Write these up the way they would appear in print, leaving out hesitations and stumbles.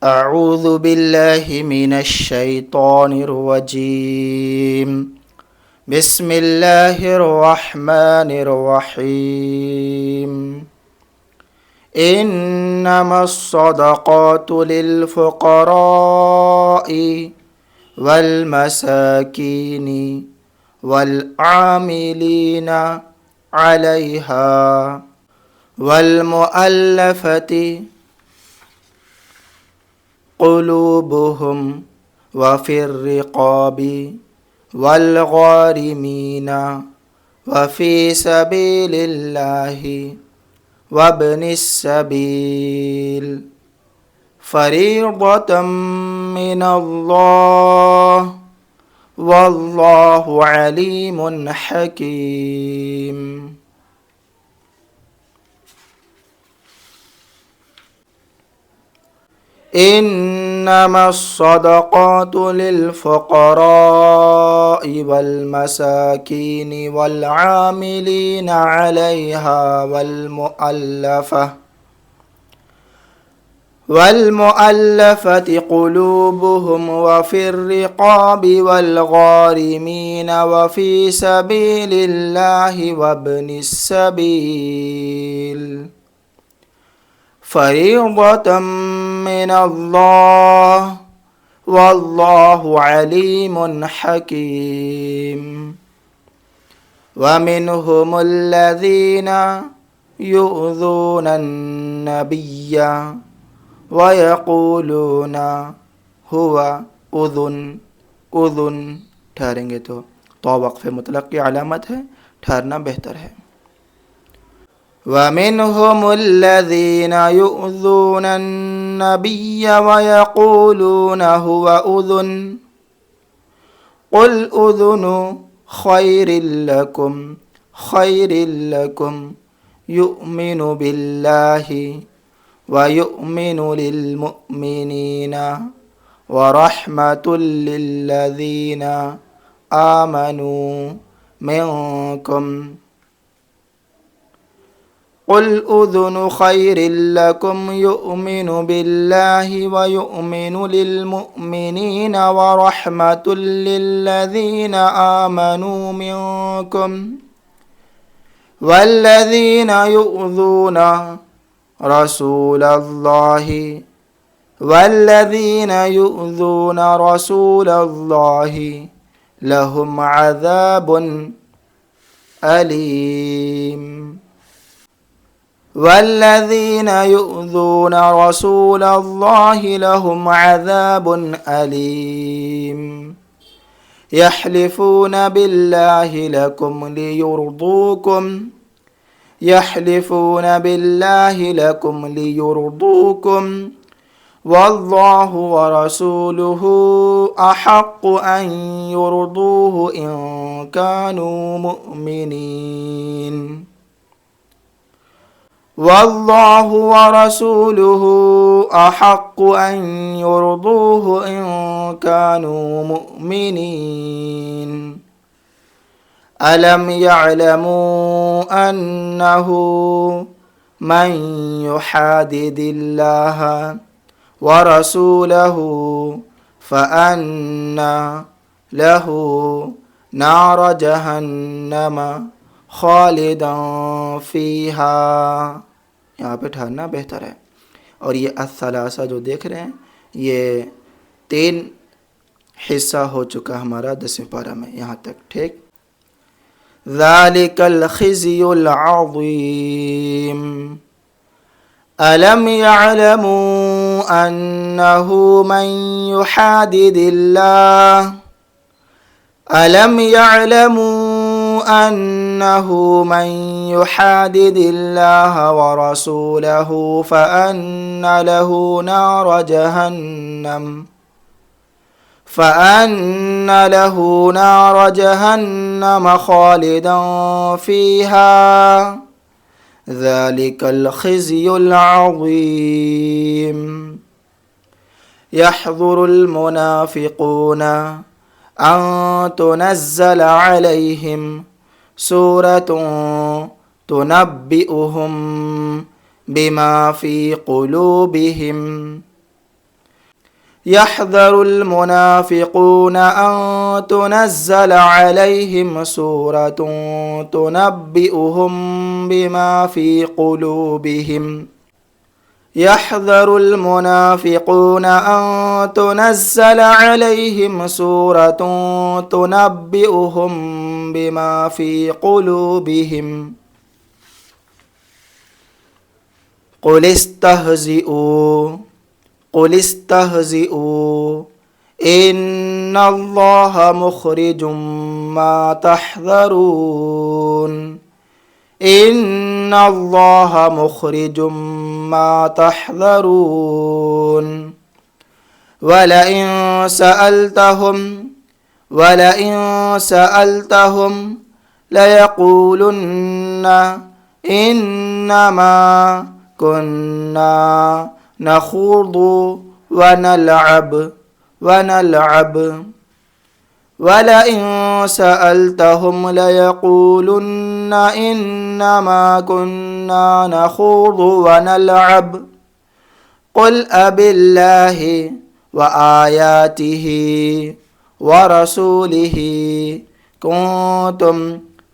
أعوذ بالله من الشيطان الرجيم. بسم الله الرحمن الرحيم. إنما الصدقات للفقراء والمساكين والعاملين عليها والمؤلفة قلوبهم وفي الرقاب والغارمين وفي سبيل الله وابن السبيل فريضة من الله والله عليم حكيم. إنما الصدقات للفقراء والمساكين والعاملين عليها والمؤلفة قلوبهم وفي الرقاب والغارمين وفي سبيل الله وابن السبيل فريضة من الله والله عليم حكيم. ومنهم الذين يؤذون النبي ويقولون هو أذن ठहरेंगे तो वक्फ़े मुतलक की अलामत है, ठहरना बेहतर है. ومنهم الذين يؤذون النبي ويقولون هو أذن قل أذن خير لكم يؤمن بالله ويؤمن للمؤمنين ورحمة للذين آمنوا منكم قل أذن خير لكم يؤمن بالله ويؤمن للمؤمنين ورحمة للذين آمنوا منكم والذين يؤذون رسول الله لهم عذاب أليم. والذين يؤذون رسول الله لهم عذاب أليم. يحلفون بالله لكم ليرضوكم والله ورسوله أحق أن يرضوه إن كانوا مؤمنين. والله ورسوله أحق أن يرضوه إن كانوا مؤمنين. ألم يعلموا أنه من يحادد الله ورسوله فأن له نار جهنم खालिदा फीहा. यहाँ पे ठहरना बेहतर है. और ये अस्सलासा जो देख रहे हैं ये 3 हिस्सा हो चुका हमारा 10वें पारा में यहाँ तक. ठीक. ज़ालिकल खिज़्युल अज़ीम अलम यअलमू अन्नहु मन युहादिदिल्लाह अलम यअलमू أنه من يحادد الله ورسوله فأن له نار جهنم خالدا فيها ذلك الخزي العظيم. يحذر المنافقون أن تنزل عليهم سورة تنبئهم بما في قلوبهم यहज़रुल मुनाफ़िक़ून अन तुनज़्ज़ल अलैहिम सूरतुन तुनब्बिउहुम बिमा फ़ी क़ुलूबिहिम यहज़रुल मुनाफ़िक़ून अन तुनज़्ज़ल अलैहिम सूरतुन तुनब्बिउहुम बिमा फ़ी क़ुलूबिहिम क़ुल इस्तहज़िऊ इन्नल्लाह मुख़रिजुम मा तहज़रून इन्नल्लाह मुख़रिजुम मा तहज़रून वलइन सअल्तहुम लयक़ूलुन्न इन्नमा कुन्ना नख़ूदु वनलअब वलइन सअल्तहुम लयक़ूलुन्न इन्नमा कुन्ना नख़ूदु वनलअब क़ुल अबिल्लाहि व आयातिहि व रसूलिहि कुन्तुम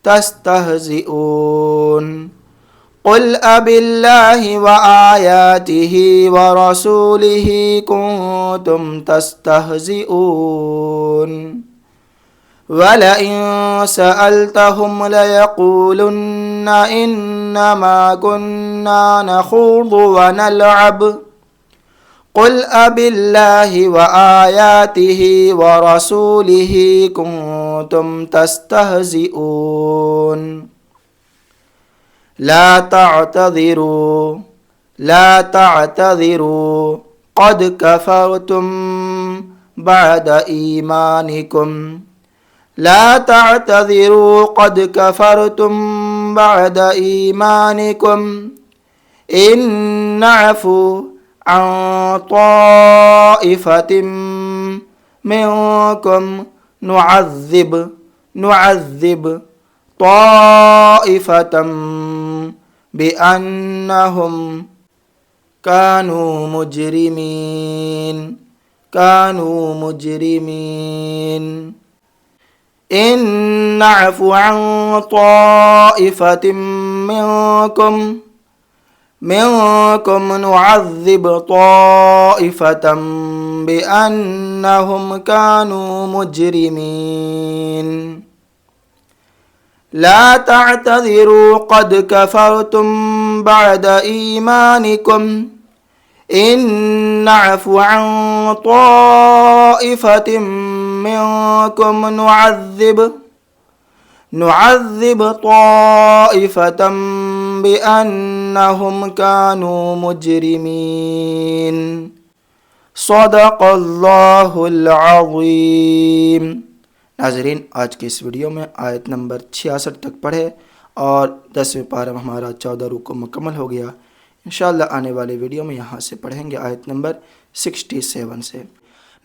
तस्तहज़िऊन क़ुल अबिल्लाहि व आयातिहि व रसूलिहि कुन्तुम तस्तहज़िऊन वलइन सअल्तहुम लयक़ूलुन्न इन्नमा कुन्ना नख़ूदु वनलअब क़ुल अबिल्लाहि व आयातिहि व रसूलिहि कुन्तुम तस्तहज़िऊन ला ताअतज़िरू क़द कफ़रतुम बअद ईमानिकुम ला ताअतज़िरू क़द कफ़रतुम बअद ईमानिकुम इन नअफ़ु अन ताइफ़तिम मिनकुम नुअज़्ज़िब ताइफ़तम बिअन्नहुम कानू मुजरिमीन इन नअफ़ु अन ताइफ़तिम मिनकुम नुअज़्ज़िब ताइफ़तम बिअन्नहुम कानू मुजरिमीन ला ताअतज़िरू क़द कफ़रतुम बअद ईमानिकुम इन नअफ़ु अन ताइफ़तिम मिनकुम नुअज़्ज़िब ताइफ़तम बिअन्नहुम कानू मुजरिमीन सदक़ल्लाहुल अज़ीम। नाज़रीन, आज की इस वीडियो में आयत नंबर 66 तक पढ़े और 10वें पारा में हमारा 14 रुकू मुकम्मल हो गया। इंशाअल्लाह आने वाले वीडियो में यहाँ से पढ़ेंगे आयत नंबर 67 से।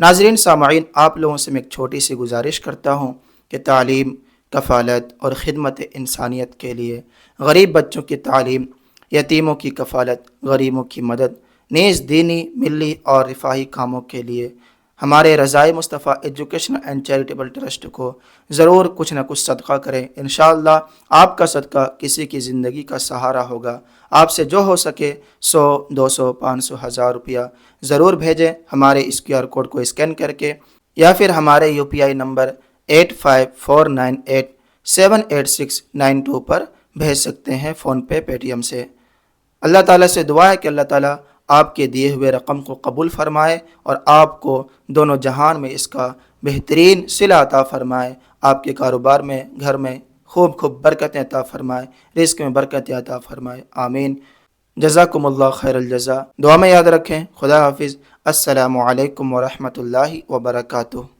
नाज़रीन सामाईन, आप लोगों से मैं एक छोटी सी गुजारिश करता हूँ कि तालीम, कफ़ालत और ख़िदमत इंसानियत के लिए गरीब बच्चों की तालीम, यतीमों की कफ़ालत, गरीबों की मदद, नेज़ दीनी, मिली और रिफ़ाही कामों के लिए हमारे रज़ाए Mustafa education and charitable trust को ज़रूर कुछ न कुछ सदका करें। इंशाअल्लाह आपका सदका किसी की ज़िंदगी का सहारा होगा। आपसे जो हो सके 100, 200, 500, 1000 रुपया ज़रूर भेजें हमारे इस QR कोड को स्कैन करके, या फिर हमारे UPI नंबर 8549878692 पर भेज सकते हैं, फ़ोनपे, पेटीएम से। अल्लाह ताला से दुआ है कि अल्लाह ताला आपके दिए हुए रकम को कबूल फ़रमाए और आपको दोनों जहान में इसका बेहतरीन सिला अता फ़रमाए, आपके कारोबार में, घर में खूब खूब बरकतें अता फ़रमाए, रिज़्क़ में बरकतें अता फ़रमाए। आमीन। जज़ाकुमुल्लाह खैरल जज़ा। दुआ में याद रखें। खुदा हाफिज़। अस्सलामु अलैकुम व रहमतुल्लाहि व बरकातुहू।